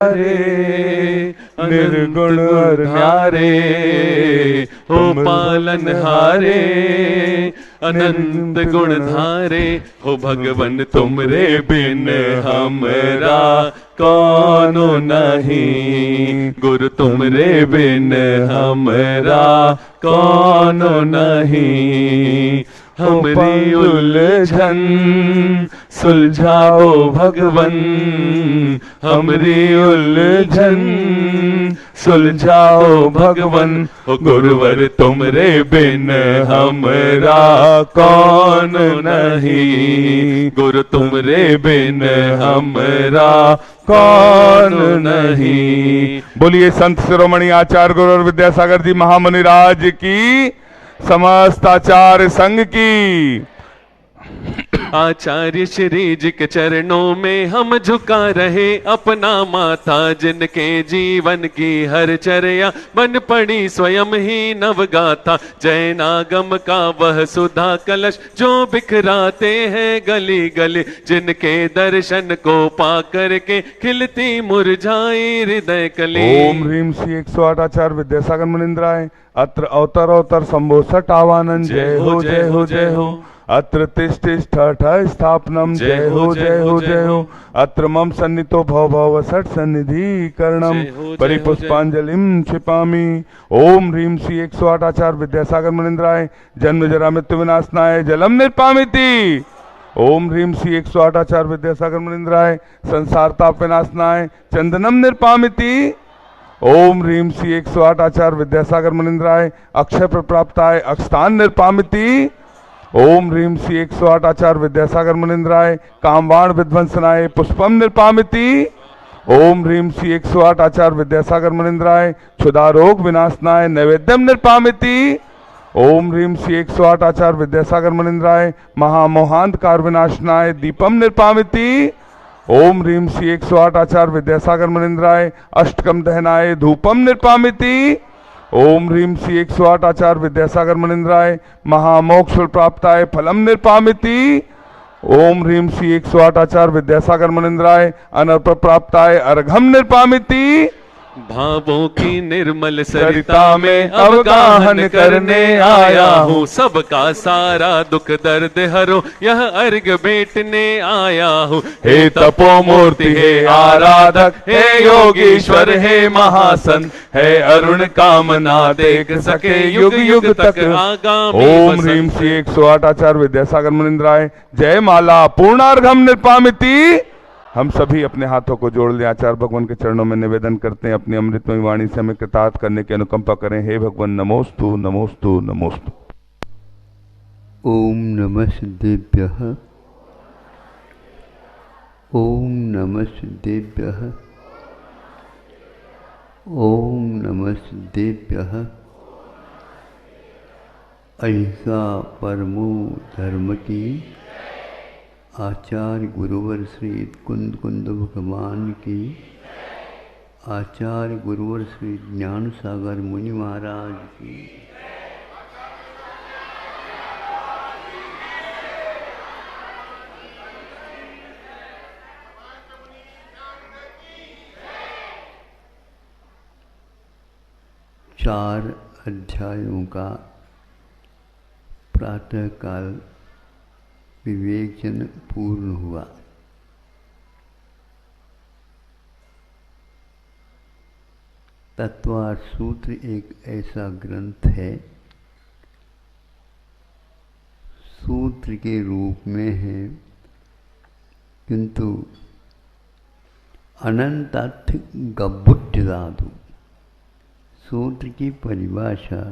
रे निर्गुण और न्यारे हो पालनहारे अनंत गुण धारे हो भगवन तुमरे बिन हमरा कौनो नहीं। गुरु तुमरे बिन हमरा कौनो नहीं। हमरी उलझन सुलझाओ भगवन हमरी उलझन सुलझाओ भगवन। हो गुरुवर तुमरे बिन हमरा कौन नहीं। गुरु तुमरे बिन हमरा कौन नहीं। बोलिए संत शिरोमणि आचार्य गुरु और विद्यासागर जी महामुनि राज की, समस्त आचार्य संघ की। आचार्य श्री जी के चरणों में हम झुका रहे अपना माथा, जिनके जीवन की हर चर्या बन पड़ी स्वयं ही नवगाथा। जैनागम का वह सुधा कलश जो बिखराते हैं गली गली, जिनके दर्शन को पा करके खिलती मुरझाई हृदय कली। ओम ह्रीम श्री 108 आचार्य विद्यासागर मुनिंद्राय। अत्र अवतर अवतर शंभो सट आवानंद। जय हो जय हो जय हो। अत्र तिष्ठ स्थापनम। जय हो जय हो जय हो। अत्र मम सन्नितो भव भव सट सन्निधि करणम परिपुष्पांजलिम क्षिपामि। ओम ह्रीम श्री 108 आचार्य विद्यासागर मुनिंद्राय। जन्म जरा मृत्यु विनाशनाय जलम निर्पामिति। ओम ह्रीम श्री 108 आचार्य विद्यासागर मुनिंद्राय। संसार ताप विनाशनाय चंदनम निर्पामिति। ओम ह्रीम श्री 108 आचार्य विद्यासागर मुनिंद्राय। अक्षय प्राप्ताय अक्षतान निर्पामिति। ओम ह्रीम श्री 108 आचार्य विद्यासागर मुनिंद्राय। कामवाण विध्वंसनाय पुष्पम निर्पामिति। ओम ह्रीम श्री 108 आचार्य विद्यासागर मुनिंद्राय। क्षुधारोग विनाशनाय नैवेद्यम निर्पामिति। ओम ह्रीम श्री 108 आचार्य विद्यासागर मुनिंद्राय। महामोहांधकार विनाशनाय दीपम निर्पामिति। ओम ह्रीम श्री 108 आचार्य विद्यासागर मुनिंद्राय। अष्टकम दहनाय धूपम निर्पामिति। ओम ह्रीम श्री 108 आचार्य विद्यासागर मुनिंद्राय। महामोक्ष प्राप्ताय फलम निर्पामिति। ओम ह्रीम श्री 108 आचार्य विद्यासागर मुनिंद्राय। अनर्प प्राप्ताय अर्घम निर्पामिति। भावों की निर्मल सरिता में अवगाहन करने आया हूँ, सबका सारा दुख दर्द हरो यह अर्घ बेटने आया हूँ। हे तपोमूर्ति हे आराधक हे योगीश्वर हे महासन, हे अरुण कामना देख सके युग युग तक आगामी। ओम ह्रीम श्री 108 आचार्य विद्यासागर मुनिंद्राय। जय माला पूर्णार्घम निर्पामिति। हम सभी अपने हाथों को जोड़ लें, आचार्य भगवान के चरणों में निवेदन करते हैं अपनी अमृतमय वाणी से हमें कृतार्थ करने की अनुकंपा करें। हे भगवान नमोस्तु नमोस्तु नमोस्तु। ओम नमः सिद्धेभ्यः। ओम नमः सिद्धेभ्यः। ओम नमः सिद्धेभ्यः। अहिंसा परमो धर्म की। आचार्य गुरुवर श्री कुंद कुंद भगवान की। आचार्य गुरुवर श्री ज्ञान सागर मुनि महाराज की। चार अध्यायों का प्रातःकाल विवेचन पूर्ण हुआ। तत्वार्थ सूत्र एक ऐसा ग्रंथ है, सूत्र के रूप में है, किंतु अनंत अर्थ गब्बुट धातु। सूत्र की परिभाषा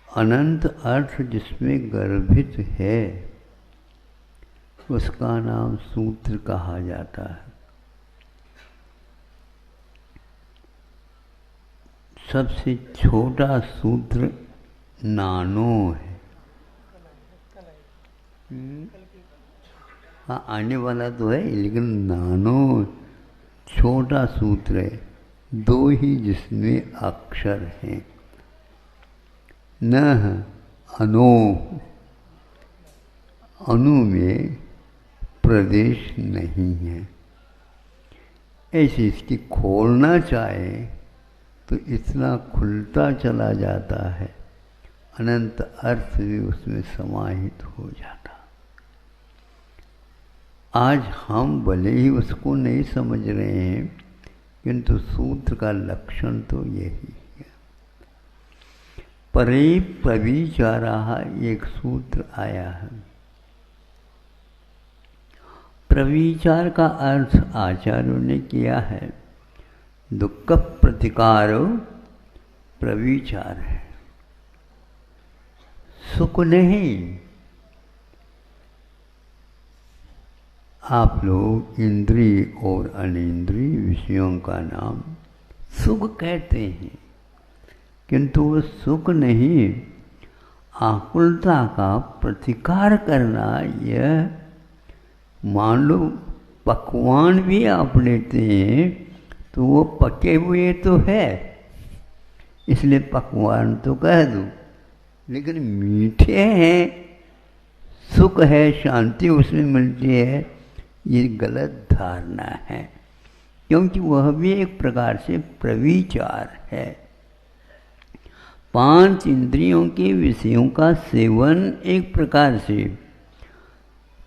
अनंत अर्थ जिसमें गर्भित है उसका नाम सूत्र कहा जाता है। सबसे छोटा सूत्र नानो है। हाँ, आने वाला तो है लेकिन नानो छोटा सूत्र है, दो ही जिसमें अक्षर हैं। न अनो, अनु में प्रदेश नहीं है। ऐसे इसकी खोलना चाहे तो इतना खुलता चला जाता है, अनंत अर्थ भी उसमें समाहित हो जाता। आज हम भले ही उसको नहीं समझ रहे हैं, किंतु सूत्र का लक्षण तो यही है। परे प्रविचाराः एक सूत्र आया है। प्रविचार का अर्थ आचार्यों ने किया है, दुख प्रतिकार प्रविचार है, सुख नहीं। आप लोग इंद्रिय और अनिंद्रिय विषयों का नाम सुख कहते हैं, किंतु वो सुख नहीं, आकुलता का प्रतिकार करना। यह मान लो पकवान भी आप लेते हैं तो वो पके हुए तो है, इसलिए पकवान तो कह दो, लेकिन मीठे हैं, सुख है, शांति उसमें मिलती है, ये गलत धारणा है, क्योंकि वह भी एक प्रकार से प्रविचार है। 5 इंद्रियों के विषयों का सेवन एक प्रकार से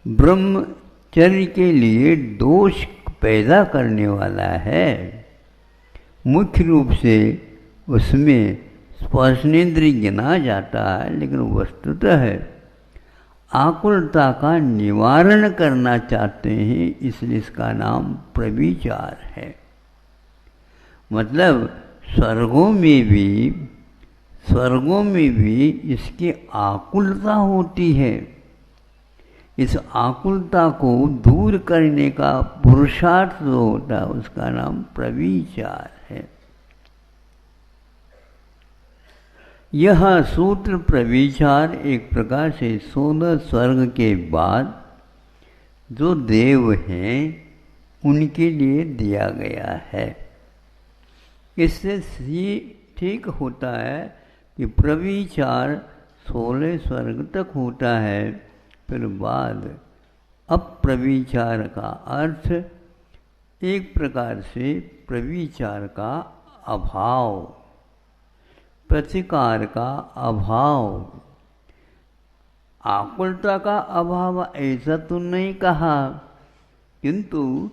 ब्रह्मचर्य के लिए दोष पैदा करने वाला है। मुख्य रूप से उसमें स्पर्शनेन्द्रिय गिना जाता है, लेकिन वस्तुतः आकुलता का निवारण करना चाहते हैं, इसलिए इसका नाम प्रविचार है। मतलब स्वर्गों में भी इसकी आकुलता होती है। इस आकुलता को दूर करने का पुरुषार्थ जो होता है, उसका नाम प्रविचार है। यह सूत्र प्रविचार एक प्रकार से 16 स्वर्ग के बाद जो देव हैं उनके लिए दिया गया है। इससे ठीक होता है कि प्रविचार 16 स्वर्ग तक होता है, फिर बाद अप्रविचार का अर्थ एक प्रकार से प्रविचार का अभाव, प्रतिकार का अभाव। आकुलता का अभाव ऐसा तो नहीं कहा, किंतु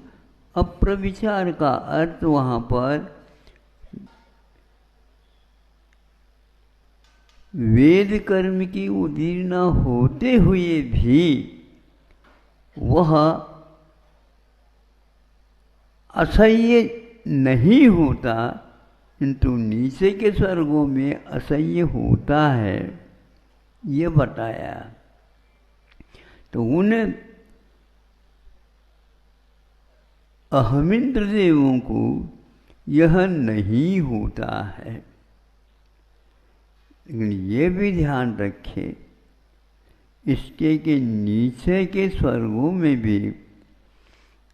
अप्रविचार का अर्थ वहाँ पर वेद कर्म की उदीर्णा होते हुए भी वह असह्य नहीं होता, किंतु नीचे के स्वर्गों में असह्य होता है, ये बताया। तो उन अहमिंद्र देवों को यह नहीं होता है, लेकिन ये भी ध्यान रखें, इसके के नीचे के स्वर्गों में भी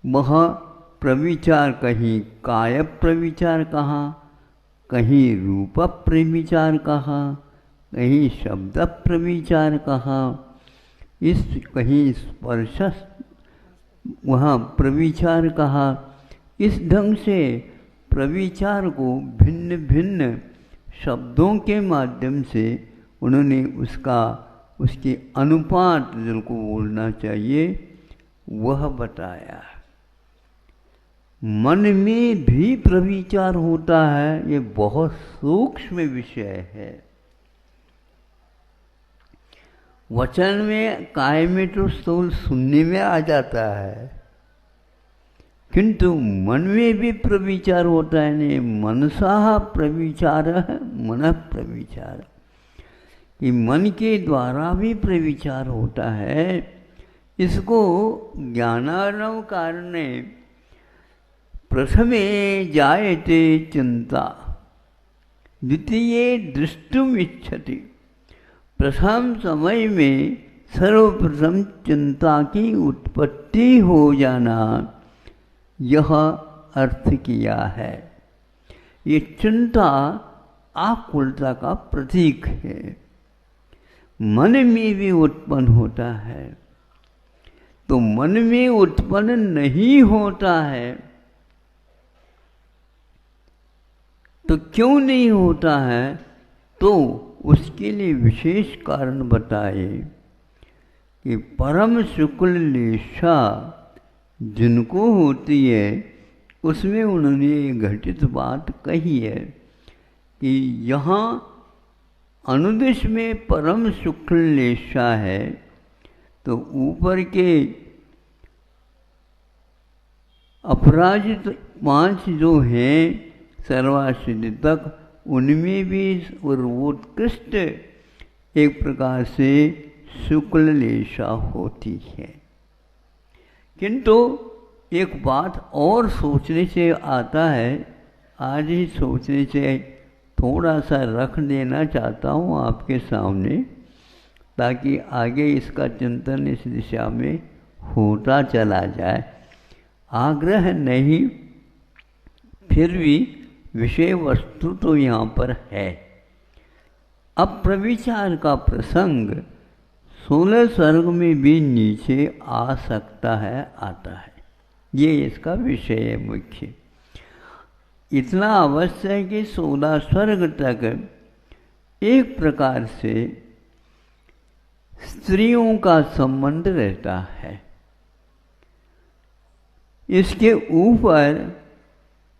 वह प्रविचार, कहीं काय प्रविचार कहा, कहीं रूप प्रविचार कहा, कहीं शब्द प्रविचार कहा, कहीं स्पर्श वहाँ प्रविचार कहा। इस ढंग से प्रविचार को भिन्न भिन्न शब्दों के माध्यम से उन्होंने उसके अनुपात जिनको बोलना चाहिए वह बताया। मन में भी प्रविचार होता है, ये बहुत सूक्ष्म विषय है। वचन में काय में तो स्थूल सुनने में आ जाता है, किंतु मन में भी प्रविचार होता है। नहीं, मनसा प्रविचार है, मन प्रविचार, कि मन के द्वारा भी प्रविचार होता है। इसको ज्ञानार्णव कारणे प्रथमे जायते चिंता, द्वितीये दृष्टुम इच्छति। प्रथम समय में सर्वप्रथम चिंता की उत्पत्ति हो जाना, यह अर्थ किया है। ये चिंता आकुलता का प्रतीक है, मन में भी उत्पन्न होता है। तो मन में उत्पन्न नहीं होता है तो क्यों नहीं होता है? तो उसके लिए विशेष कारण बताए कि परम शुक्ल लेशा जिनको होती है, उसमें उन्होंने ये घटित बात कही है कि यहाँ अनुदेश में परम शुक्ल लेशा है, तो ऊपर के अपराजित 5 जो हैं सर्वासिद्धि तक, उनमें भी सर्वोत्कृष्ट एक प्रकार से शुक्ल लेशा होती है। किंतु एक बात और सोचने से आता है, आज ही सोचने से थोड़ा सा रख देना चाहता हूँ आपके सामने, ताकि आगे इसका चिंतन इस दिशा में होता चला जाए। आग्रह नहीं, फिर भी विषय वस्तु तो यहाँ पर है। अब प्रविचार का प्रसंग 16 सर्ग में भी नीचे आ सकता है, आता है। ये इसका विषय है मुख्य। इतना अवश्य है कि 16 स्वर्ग तक एक प्रकार से स्त्रियों का संबंध रहता है। इसके ऊपर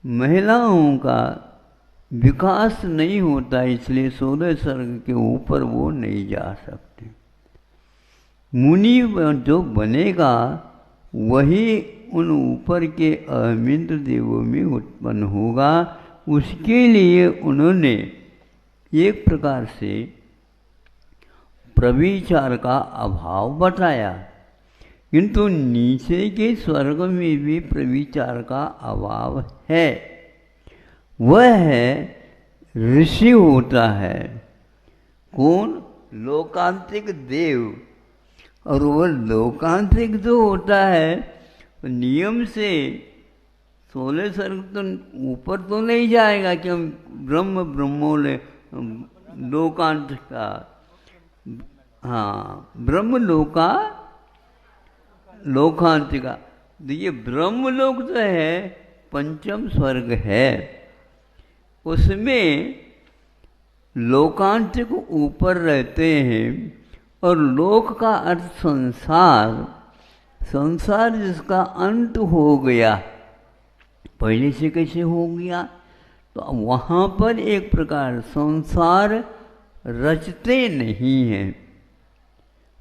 महिलाओं का विकास नहीं होता, इसलिए 16 सर्ग के ऊपर वो नहीं जा सकते। मुनि जो बनेगा वही उन ऊपर के अहमिंद्र देवों में उत्पन्न होगा। उसके लिए उन्होंने एक प्रकार से प्रविचार का अभाव बताया, किंतु नीचे के स्वर्ग में भी प्रविचार का अभाव है। वह है ऋषि होता है। कौन? लोकांतिक देव। और वह लोकांतिक जो होता है नियम से 16 सर्ग तो ऊपर तो नहीं जाएगा, क्यों? ब्रह्मोले लोकांत का, हाँ, ब्रह्म लोका लोकांतिका। तो ये ब्रह्मलोक जो है पंचम स्वर्ग है, उसमें लोकांतिक ऊपर रहते हैं। और लोक का अर्थ संसार, संसार जिसका अंत हो गया, पहले से कैसे हो गया? तो वहाँ पर एक प्रकार संसार रचते नहीं हैं।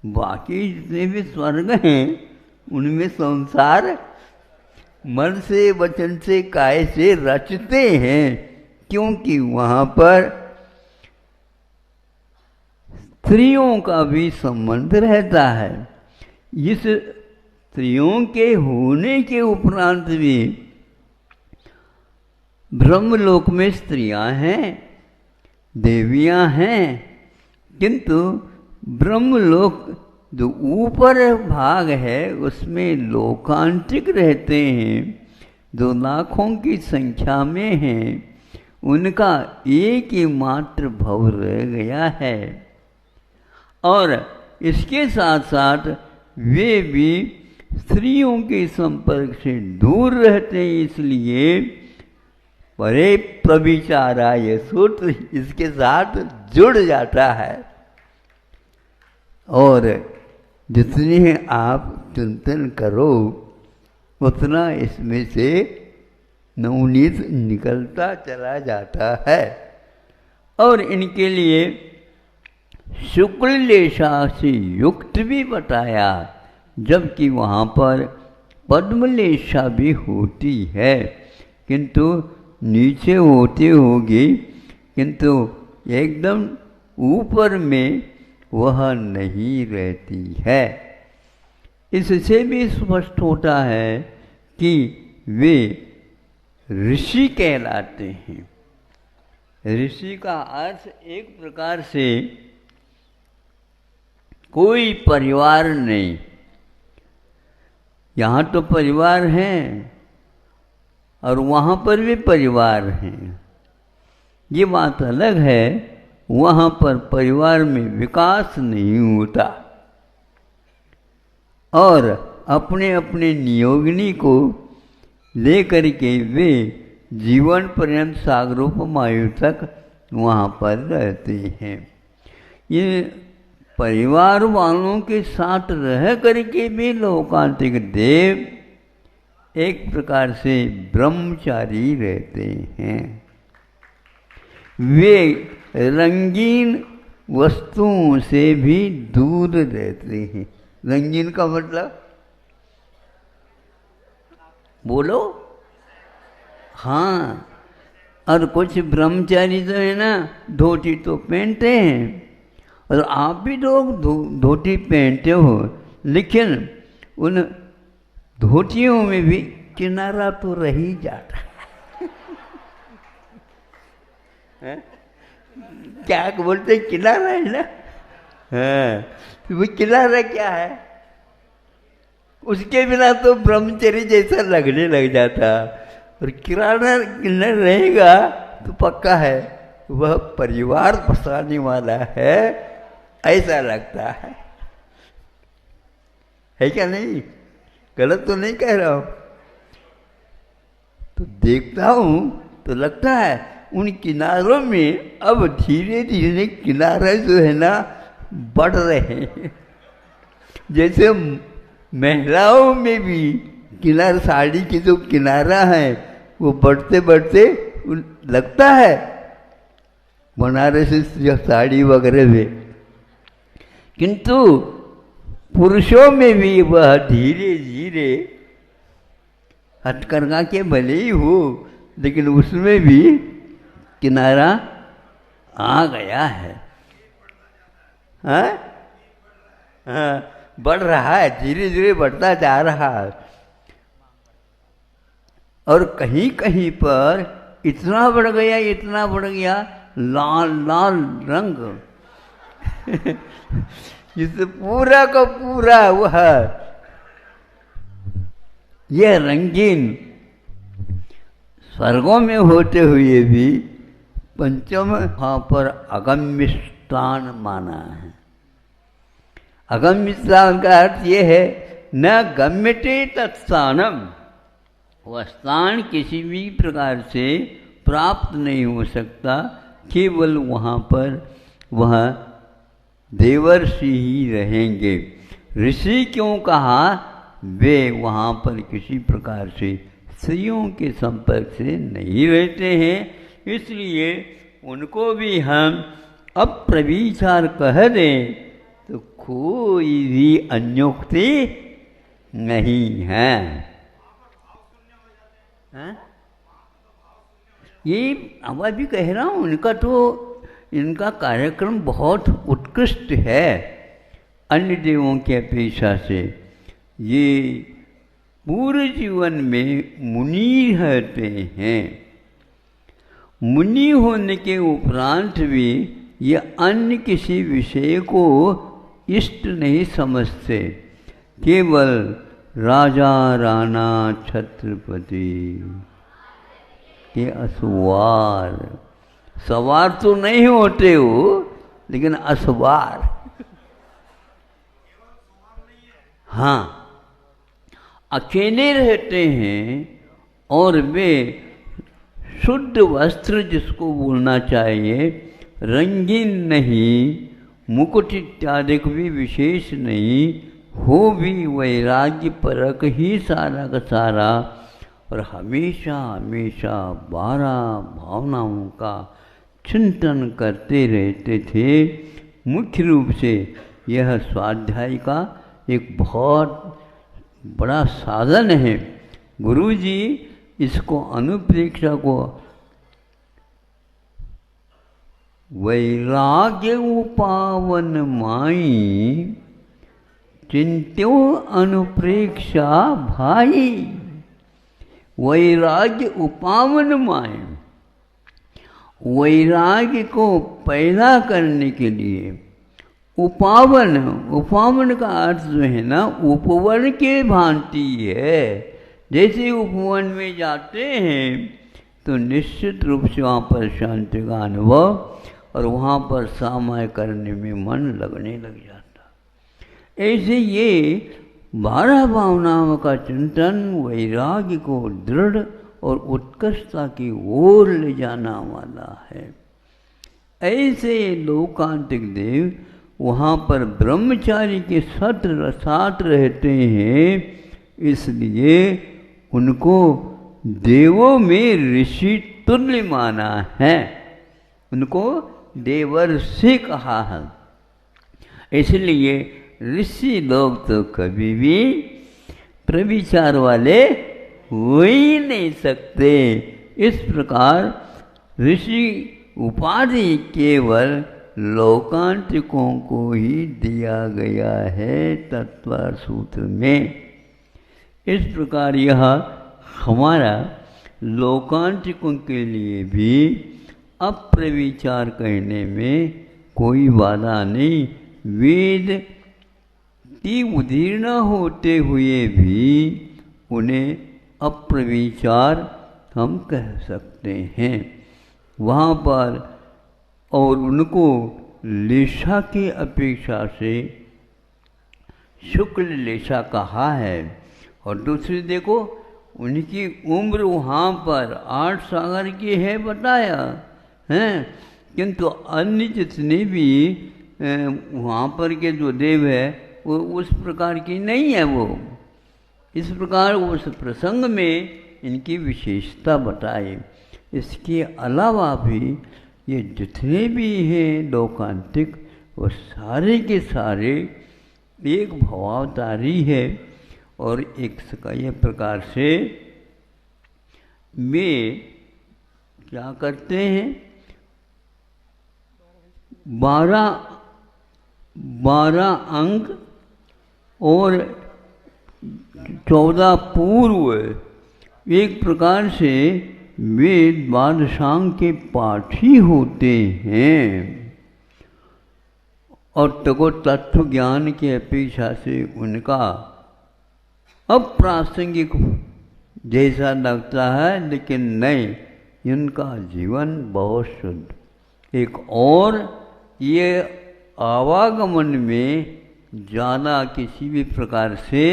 बाकी जितने भी स्वर्ग हैं उनमें संसार मन से, वचन से, काय से रचते हैं, क्योंकि वहाँ पर स्त्रियों का भी संबंध रहता है। इस स्त्रियों के होने के उपरांत भी ब्रह्मलोक में स्त्रियां हैं, देवियां हैं, किंतु ब्रह्मलोक जो ऊपर भाग है उसमें लोकांतिक रहते हैं, जो लाखों की संख्या में हैं। उनका एक ही मात्र भव रह गया है। और इसके साथ साथ वे भी स्त्रियों के संपर्क से दूर रहते हैं, इसलिए परे प्रविचारा ये सूत्र इसके साथ जुड़ जाता है। और जितने आप चिंतन करो उतना इसमें से नवनीत निकलता चला जाता है। और इनके लिए शुक्ल लेशा से युक्त भी बताया, जबकि वहाँ पर पद्मलेशा भी होती है, किंतु नीचे होती होगी, किंतु एकदम ऊपर में वह नहीं रहती है। इससे भी स्पष्ट होता है कि वे ऋषि कहलाते हैं। ऋषि का अर्थ एक प्रकार से कोई परिवार नहीं। यहाँ तो परिवार हैं और वहाँ पर भी परिवार हैं, ये बात अलग है। वहाँ पर परिवार में विकास नहीं होता और अपने अपने नियोगिनी को लेकर के वे जीवन पर्यंत सागरूप आयु तक वहाँ पर रहते हैं। ये परिवार वालों के साथ रह करके भी लोकांतिक देव एक प्रकार से ब्रह्मचारी रहते हैं। वे रंगीन वस्तुओं से भी दूर रहते हैं। रंगीन का मतलब बोलो। हाँ, और कुछ ब्रह्मचारी तो है ना, धोती तो पहनते हैं और आप भी लोग धोती पहनते हो, लेकिन उन धोतियों में भी किनारा तो रह ही जाता है। क्या बोलते किनारा है ना। हाँ, तो वो किनारा क्या है, उसके बिना तो ब्रह्मचर्य जैसा लगने लग जाता। और किनारा रहेगा तो पक्का है वह परिवार बसाने वाला है, ऐसा लगता है क्या नहीं? गलत तो नहीं कह रहा हूँ। तो देखता हूँ तो लगता है उन किनारों में अब धीरे धीरे किनारे जो है ना बढ़ रहे हैं। जैसे महिलाओं में भी किनारा, साड़ी के जो किनारा है वो बढ़ते बढ़ते लगता है बनारसी साड़ी वगैरह में, किंतु पुरुषों में भी वह धीरे धीरे हथकरघा के भले ही हो, लेकिन उसमें भी किनारा आ गया है। हाँ हाँ, बढ़ रहा है, धीरे धीरे बढ़ता जा रहा है। और कहीं कहीं पर इतना बढ़ गया, इतना बढ़ गया, लाल लाल रंग जिससे पूरा का पूरा वह यह रंगीन स्वर्गों में होते हुए भी पंचम वहाँ पर अगम्य स्थान माना है। अगम्य स्थान का अर्थ ये है न गम्यते तत्स्थानम, वह स्थान किसी भी प्रकार से प्राप्त नहीं हो सकता, केवल वहाँ पर वह देवर्षि ही रहेंगे। ऋषि क्यों कहा? वे वहाँ पर किसी प्रकार से स्त्रियों के संपर्क से नहीं रहते हैं, इसलिए उनको भी हम अप्रविचार कह दें तो कोई भी अन्योक्ति नहीं है। हाँ? ये मैं भी कह रहा हूँ, इनका कार्यक्रम बहुत उत्कृष्ट है अन्य देवों की अपेक्षा से। ये पूरे जीवन में मुनि रहते हैं। मुनि होने के उपरांत भी ये अन्य किसी विषय को इष्ट नहीं समझते, केवल राजा राणा छत्रपति के असवार, सवार तो नहीं होते हो लेकिन असवार। हाँ, अकेले रहते हैं और वे शुद्ध वस्त्र जिसको बोलना चाहिए, रंगीन नहीं, मुकुट इत्यादि भी विशेष नहीं, हो भी वैराग्य परक ही सारा का सारा, और हमेशा हमेशा 12 भावनाओं का चिंतन करते रहते थे। मुख्य रूप से यह स्वाध्याय का एक बहुत बड़ा साधन है। गुरुजी इसको अनुप्रेक्षा को वैराग्य उपावन माई, चिंत्यो अनुप्रेक्षा भाई। वैराग्य उपावन माई, वैराग्य को पैदा करने के लिए उपावन, उपावन का अर्थ जो है ना उपवन के भांति है। जैसे उपवन में जाते हैं तो निश्चित रूप से वहाँ पर शांति का अनुभव और वहाँ पर सामय करने में मन लगने लग जाता। ऐसे ये 12 भावनाओं का चिंतन वैराग्य को दृढ़ और उत्कृष्टता की ओर ले जाना वाला है। ऐसे लोकांतिक देव वहाँ पर ब्रह्मचारी के साथ रहते हैं, इसलिए उनको देवों में ऋषि तुल्य माना है, उनको देवर्षि कहा है। इसलिए ऋषि लोग तो कभी भी प्रविचार वाले हो ही नहीं सकते। इस प्रकार ऋषि उपाधि केवल लोकांतिकों को ही दिया गया है तत्वार सूत्र में। इस प्रकार यह हमारा लोकांतिकों के लिए भी अप्रविचार कहने में कोई बाधा नहीं। वेद की उदीर्ण होते हुए भी उन्हें अप्रविचार हम कह सकते हैं वहाँ पर। और उनको लेशा की अपेक्षा से शुक्ल लेशा कहा है। और दूसरी देखो, उनकी उम्र वहाँ पर 8 सागर की है बताया है, किंतु अन्य जितने भी वहाँ पर के जो देव है वो उस प्रकार की नहीं है। वो इस प्रकार उस प्रसंग में इनकी विशेषता बताई। इसके अलावा भी ये जितने भी हैं लोकांतिक, वो सारे के सारे एक भवावतारी है। और एक ये प्रकार से वे क्या करते हैं, 12 अंग और 14 पूर्व, एक प्रकार से वे बादशाह के पाठी होते हैं। और तत्व ज्ञान की अपेक्षा से उनका अप्रासंगिक जैसा लगता है, लेकिन नहीं, इनका जीवन बहुत शुद्ध। एक और ये आवागमन में ज़्यादा किसी भी प्रकार से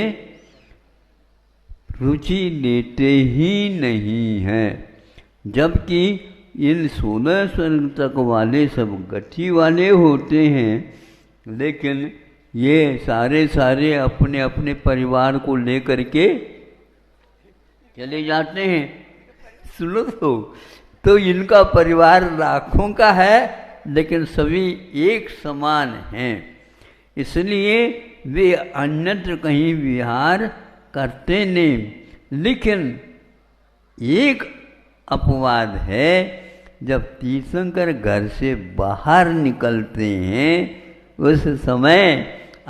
रुचि लेते ही नहीं हैं, जबकि इन 16 स्वर्ग तक वाले सब गति वाले होते हैं। लेकिन ये सारे अपने अपने परिवार को लेकर के चले जाते हैं। सुनो तो इनका परिवार लाखों का है, लेकिन सभी एक समान हैं, इसलिए वे अन्यत्र कहीं विहार करते नहीं। लेकिन एक अपवाद है, जब तीर्थंकर घर से बाहर निकलते हैं उस समय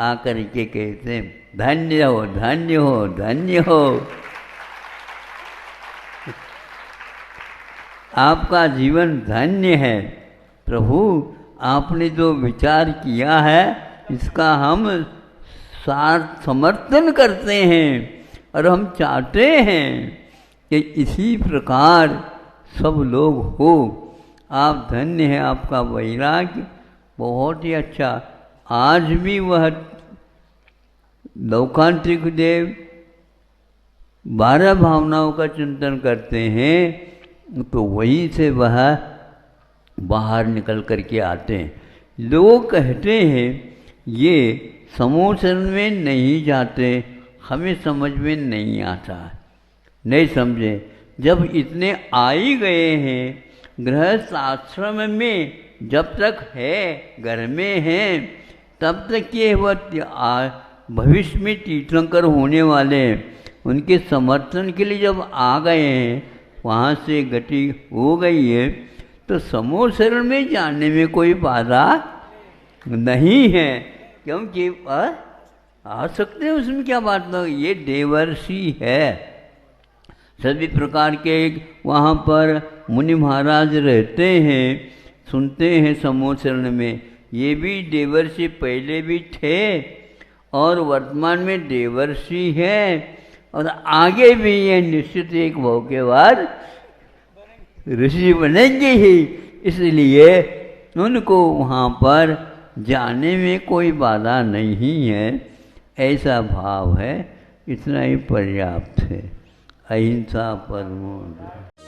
आकर के कहते हैं, धन्य हो धन्य हो धन्य हो, आपका जीवन धन्य है। प्रभु आपने जो विचार किया है इसका हम सार्थ समर्थन करते हैं, और हम चाहते हैं कि इसी प्रकार सब लोग हो। आप धन्य हैं, आपका वैराग्य बहुत ही अच्छा। आज भी वह लौकांतिक देव 12 भावनाओं का चिंतन करते हैं, तो वहीं से वह बाहर निकल करके आते हैं। लोग कहते हैं ये समोचन में नहीं जाते, हमें समझ में नहीं आता। नहीं समझे, जब इतने आ ही गए हैं गृहस्थ आश्रम में, जब तक है घर में हैं, तब तक ये भविष्य में तीर्थंकर होने वाले, उनके समर्थन के लिए जब आ गए हैं, वहाँ से गति हो गई है, तो समूह शरण में जाने में कोई बाधा नहीं है, क्योंकि आ सकते हैं, उसमें क्या बात नहीं। ये देवर्षि है, सभी प्रकार के वहाँ पर मुनि महाराज रहते हैं, सुनते हैं समूह शरण में। ये भी देवर्षि पहले भी थे और वर्तमान में देवर्षि है, और आगे भी ये निश्चित एक भाव के बाद ऋषि बनेंगे ही। इसलिए उनको वहाँ पर जाने में कोई बाधा नहीं है, ऐसा भाव है, इतना ही पर्याप्त है। अहिंसा परमो धर्मः।